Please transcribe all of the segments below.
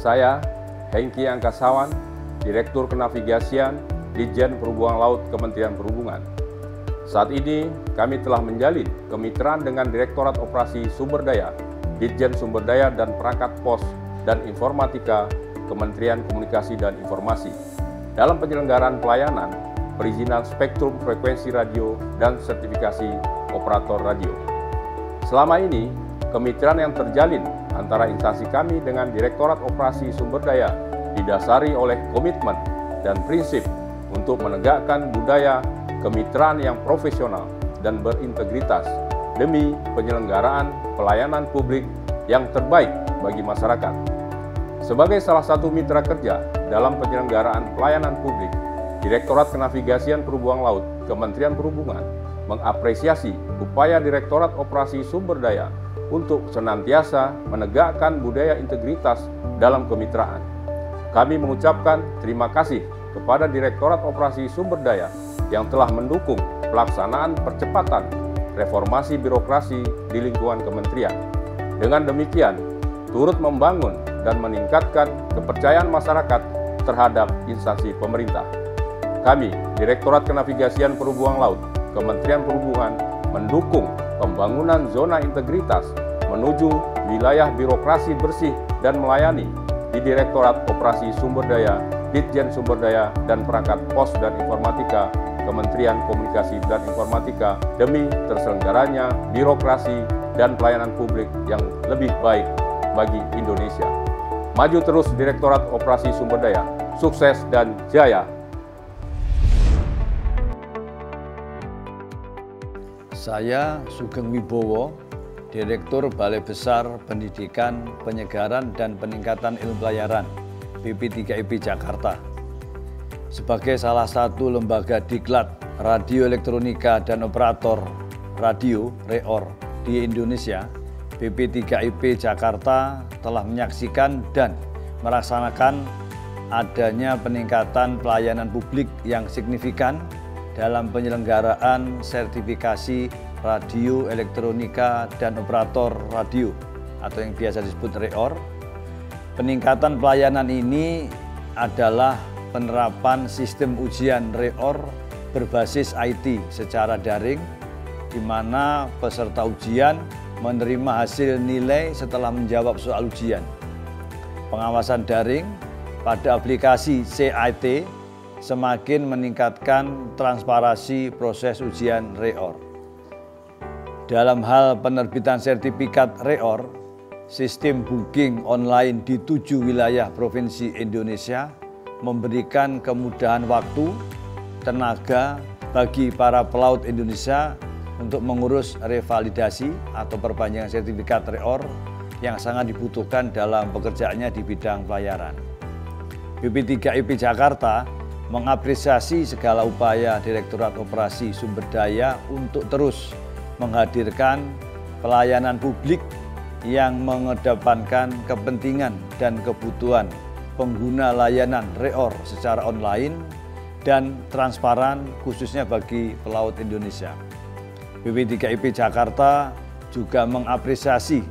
Saya, Hengki Angkasawan, Direktur Kenavigasian, Ditjen Perhubungan Laut Kementerian Perhubungan. Saat ini, kami telah menjalin kemitraan dengan Direktorat Operasi Sumber Daya, Ditjen Sumber Daya dan Perangkat Pos dan Informatika, Kementerian Komunikasi dan Informasi, dalam penyelenggaraan pelayanan, perizinan spektrum frekuensi radio, dan sertifikasi operator radio. Selama ini, kemitraan yang terjalin antara instansi kami dengan Direktorat Operasi Sumber Daya didasari oleh komitmen dan prinsip untuk menegakkan budaya kemitraan yang profesional dan berintegritas demi penyelenggaraan pelayanan publik yang terbaik bagi masyarakat. Sebagai salah satu mitra kerja dalam penyelenggaraan pelayanan publik, Direktorat Kenavigasian Perhubungan Laut Kementerian Perhubungan mengapresiasi upaya Direktorat Operasi Sumber Daya untuk senantiasa menegakkan budaya integritas dalam kemitraan. Kami mengucapkan terima kasih kepada Direktorat Operasi Sumber Daya yang telah mendukung pelaksanaan percepatan reformasi birokrasi di lingkungan kementerian. Dengan demikian, turut membangun dan meningkatkan kepercayaan masyarakat terhadap instansi pemerintah. Kami, Direktorat Kenavigasian Perhubungan Laut, Kementerian Perhubungan, mendukung pembangunan zona integritas menuju wilayah birokrasi bersih dan melayani di Direktorat Operasi Sumber Daya, Ditjen Sumber Daya dan Perangkat Pos dan Informatika, Kementerian Komunikasi dan Informatika demi terselenggaranya birokrasi dan pelayanan publik yang lebih baik bagi Indonesia. Maju terus Direktorat Operasi Sumber Daya, sukses dan jaya! Saya Sugeng Wibowo, Direktur Balai Besar Pendidikan, Penyegaran dan Peningkatan Ilmu Pelayaran BP3IP Jakarta. Sebagai salah satu lembaga diklat radio elektronika dan operator radio (REOR) di Indonesia, BP3IP Jakarta telah menyaksikan dan melaksanakan adanya peningkatan pelayanan publik yang signifikan dalam penyelenggaraan sertifikasi radio elektronika dan operator radio atau yang biasa disebut REOR. Peningkatan pelayanan ini adalah penerapan sistem ujian REOR berbasis IT secara daring, di mana peserta ujian menerima hasil nilai setelah menjawab soal ujian. Pengawasan daring pada aplikasi CIT semakin meningkatkan transparansi proses ujian REOR. Dalam hal penerbitan sertifikat REOR, sistem booking online di 7 wilayah provinsi Indonesia memberikan kemudahan waktu, tenaga bagi para pelaut Indonesia untuk mengurus revalidasi atau perpanjangan sertifikat REOR yang sangat dibutuhkan dalam pekerjaannya di bidang pelayaran. BP3IP Jakarta mengapresiasi segala upaya Direktorat Operasi Sumber Daya untuk terus menghadirkan pelayanan publik yang mengedepankan kepentingan dan kebutuhan pengguna layanan REOR secara online dan transparan khususnya bagi pelaut Indonesia. BP3IP Jakarta juga mengapresiasi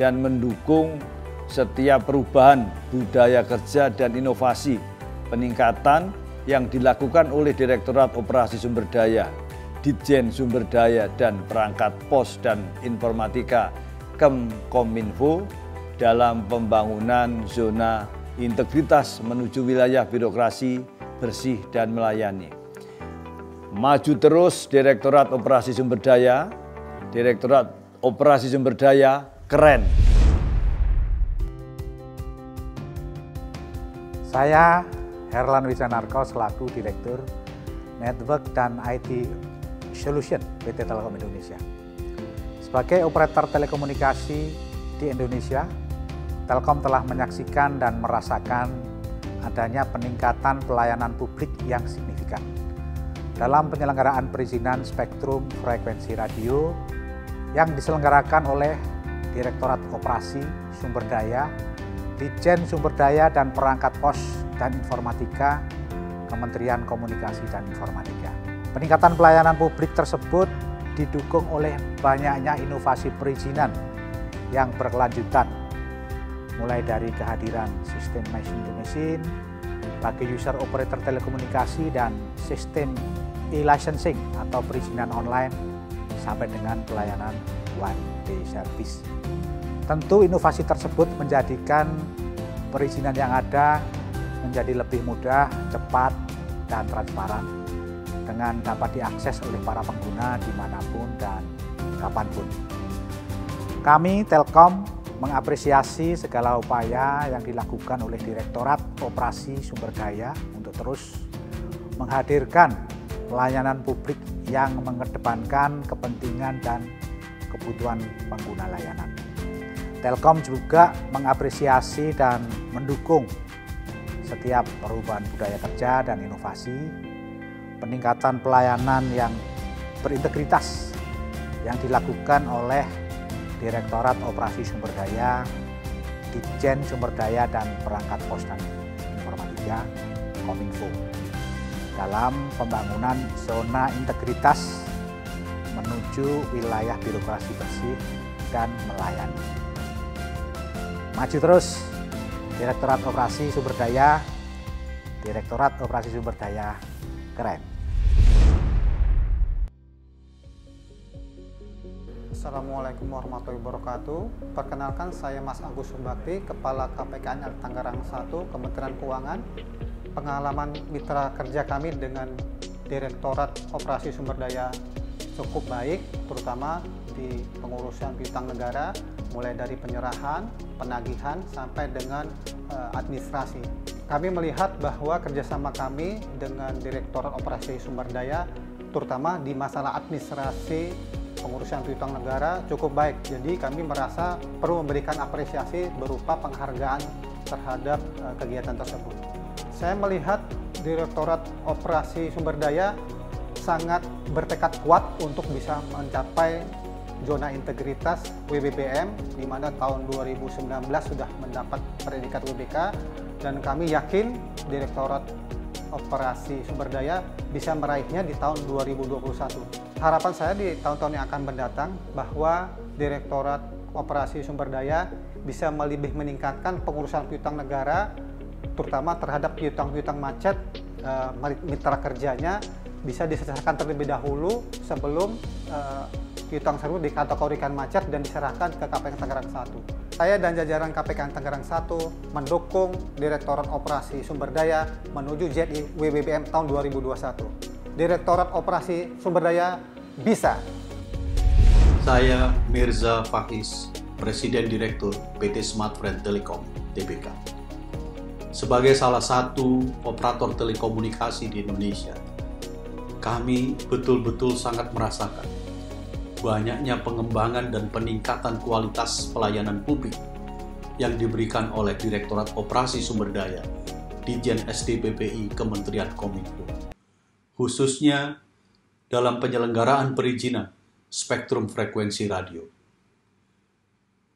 dan mendukung setiap perubahan budaya kerja dan inovasi peningkatan yang dilakukan oleh Direktorat Operasi Sumber Daya, Ditjen Sumber Daya dan Perangkat Pos dan Informatika Kominfo dalam pembangunan zona integritas menuju wilayah birokrasi bersih dan melayani. Maju terus Direktorat Operasi Sumber Daya, Direktorat Operasi Sumber Daya keren. Saya Herlan Wijanarko selaku Direktur Network dan IT Solution PT Telkom Indonesia. Sebagai operator telekomunikasi di Indonesia, Telkom telah menyaksikan dan merasakan adanya peningkatan pelayanan publik yang signifikan dalam penyelenggaraan perizinan spektrum frekuensi radio yang diselenggarakan oleh Direktorat Operasi Sumber Daya, Ditjen Sumber Daya dan Perangkat Pos dan Informatika, Kementerian Komunikasi dan Informatika. Peningkatan pelayanan publik tersebut didukung oleh banyaknya inovasi perizinan yang berkelanjutan mulai dari kehadiran sistem machine to machine bagi user operator telekomunikasi dan sistem e-licensing atau perizinan online sampai dengan pelayanan one day service. Tentu inovasi tersebut menjadikan perizinan yang ada menjadi lebih mudah, cepat, dan transparan dengan dapat diakses oleh para pengguna dimanapun dan kapanpun. Kami Telkom mengapresiasi segala upaya yang dilakukan oleh Direktorat Operasi Sumber Daya untuk terus menghadirkan pelayanan publik yang mengedepankan kepentingan dan kebutuhan pengguna layanan. Telkom juga mengapresiasi dan mendukung setiap perubahan budaya kerja dan inovasi, peningkatan pelayanan yang berintegritas yang dilakukan oleh Direktorat Operasi Sumber Daya, Ditjen Sumber Daya dan Perangkat Pos dan Informatika, Kominfo, dalam pembangunan zona integritas menuju wilayah birokrasi bersih dan melayani. Maju terus Direktorat Operasi Sumber Daya, Direktorat Operasi Sumber Daya keren. Assalamualaikum warahmatullahi wabarakatuh. Perkenalkan, saya Mas Agus Sumbakti, Kepala KPKN Tangerang 1, Kementerian Keuangan. Pengalaman mitra kerja kami dengan Direktorat Operasi Sumber Daya cukup baik, terutama di pengurusan piutang negara, mulai dari penyerahan, penagihan, sampai dengan administrasi. Kami melihat bahwa kerjasama kami dengan Direktorat Operasi Sumber Daya, terutama di masalah administrasi pengurusan piutang negara, cukup baik. Jadi kami merasa perlu memberikan apresiasi berupa penghargaan terhadap kegiatan tersebut. Saya melihat Direktorat Operasi Sumber Daya sangat bertekad kuat untuk bisa mencapai zona integritas WBBM, di mana tahun 2019 sudah mendapat predikat WBK, dan kami yakin Direktorat Operasi Sumber Daya bisa meraihnya di tahun 2021. Harapan saya di tahun-tahun yang akan mendatang bahwa Direktorat Operasi Sumber Daya bisa lebih meningkatkan pengurusan piutang negara, terutama terhadap piutang-piutang macet. Mitra kerjanya bisa diselesaikan terlebih dahulu sebelum piutang tersebut dikategorikan macet dan diserahkan ke KPKN Tangerang 1. Saya dan jajaran KPKN Tangerang 1 mendukung Direktorat Operasi Sumber Daya menuju ZI WBBM tahun 2021. Direktorat Operasi Sumber Daya bisa. Saya Mirza Faiz, Presiden Direktur PT Smartfren Telekom Tbk. Sebagai salah satu operator telekomunikasi di Indonesia, kami betul-betul sangat merasakan banyaknya pengembangan dan peningkatan kualitas pelayanan publik yang diberikan oleh Direktorat Operasi Sumber Daya Ditjen SDPPI Kementerian Kominfo, khususnya dalam penyelenggaraan perizinan spektrum frekuensi radio.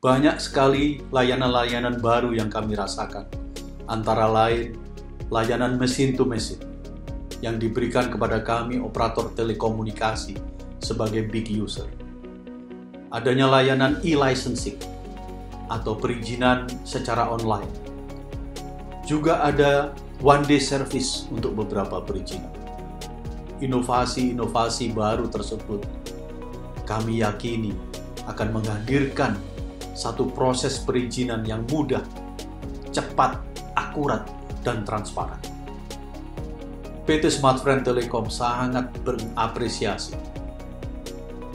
Banyak sekali layanan-layanan baru yang kami rasakan, antara lain layanan mesin to mesin yang diberikan kepada kami operator telekomunikasi sebagai big user. Adanya layanan e-licensing atau perizinan secara online. Juga ada one day service untuk beberapa perizinan. Inovasi-inovasi baru tersebut kami yakini akan menghadirkan satu proses perizinan yang mudah, cepat, akurat, dan transparan. PT Smartfren Telekom sangat berapresiasi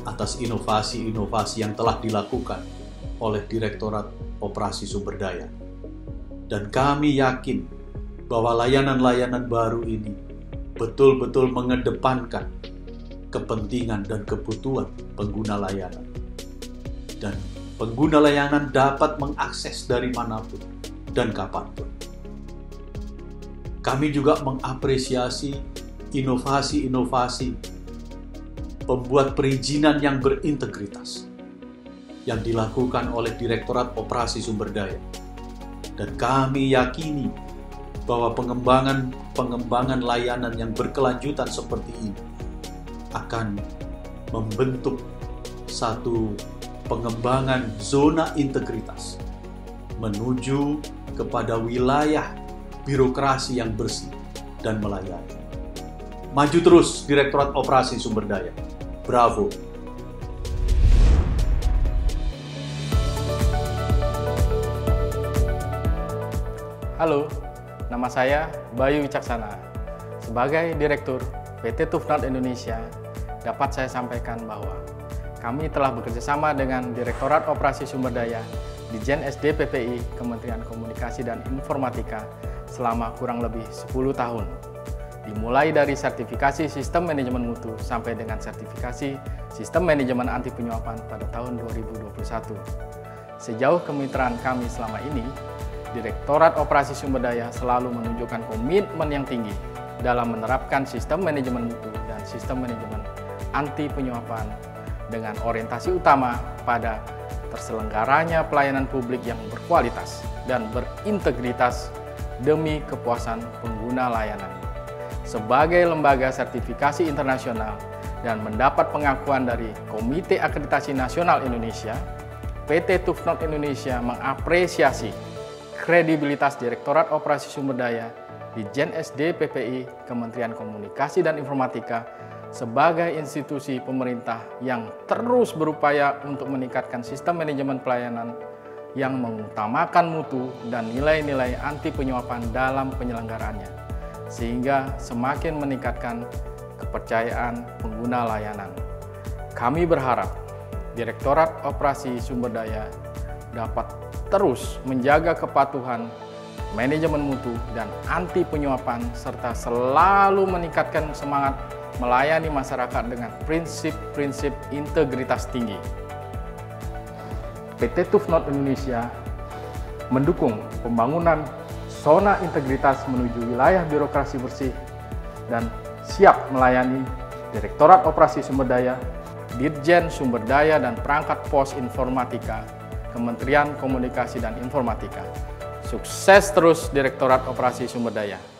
atas inovasi-inovasi yang telah dilakukan oleh Direktorat Operasi Sumber Daya. Dan kami yakin bahwa layanan-layanan baru ini betul-betul mengedepankan kepentingan dan kebutuhan pengguna layanan. Dan pengguna layanan dapat mengakses dari manapun dan kapanpun. Kami juga mengapresiasi inovasi-inovasi pembuat perizinan yang berintegritas yang dilakukan oleh Direktorat Operasi Sumber Daya. Dan kami yakini bahwa pengembangan layanan yang berkelanjutan seperti ini akan membentuk satu pengembangan zona integritas menuju kepada wilayah birokrasi yang bersih dan melayani. Maju terus Direktorat Operasi Sumber Daya. Bravo! Halo, nama saya Bayu Wicaksana. Sebagai Direktur PT Tufnot Indonesia, dapat saya sampaikan bahwa kami telah bekerjasama dengan Direktorat Operasi Sumber Daya di Jen SD PPI Kementerian Komunikasi dan Informatika selama kurang lebih 10 tahun. Dimulai dari sertifikasi sistem manajemen mutu sampai dengan sertifikasi sistem manajemen anti penyuapan pada tahun 2021. Sejauh kemitraan kami selama ini, Direktorat Operasi Sumber Daya selalu menunjukkan komitmen yang tinggi dalam menerapkan sistem manajemen mutu dan sistem manajemen anti penyuapan dengan orientasi utama pada terselenggaranya pelayanan publik yang berkualitas dan berintegritas demi kepuasan pengguna layanan. Sebagai lembaga sertifikasi internasional dan mendapat pengakuan dari Komite Akreditasi Nasional Indonesia, PT Tufnot Indonesia mengapresiasi kredibilitas Direktorat Operasi Sumber Daya di Jen SD PPI Kementerian Komunikasi dan Informatika sebagai institusi pemerintah yang terus berupaya untuk meningkatkan sistem manajemen pelayanan yang mengutamakan mutu dan nilai-nilai anti penyuapan dalam penyelenggaraannya, sehingga semakin meningkatkan kepercayaan pengguna layanan. Kami berharap Direktorat Operasi Sumber Daya dapat terus menjaga kepatuhan manajemen mutu dan anti penyuapan serta selalu meningkatkan semangat melayani masyarakat dengan prinsip-prinsip integritas tinggi. PT Tufnot Indonesia mendukung pembangunan zona integritas menuju wilayah birokrasi bersih dan siap melayani Direktorat Operasi Sumber Daya, Dirjen Sumber Daya dan Perangkat Pos Informatika, Kementerian Komunikasi dan Informatika. Sukses terus Direktorat Operasi Sumber Daya.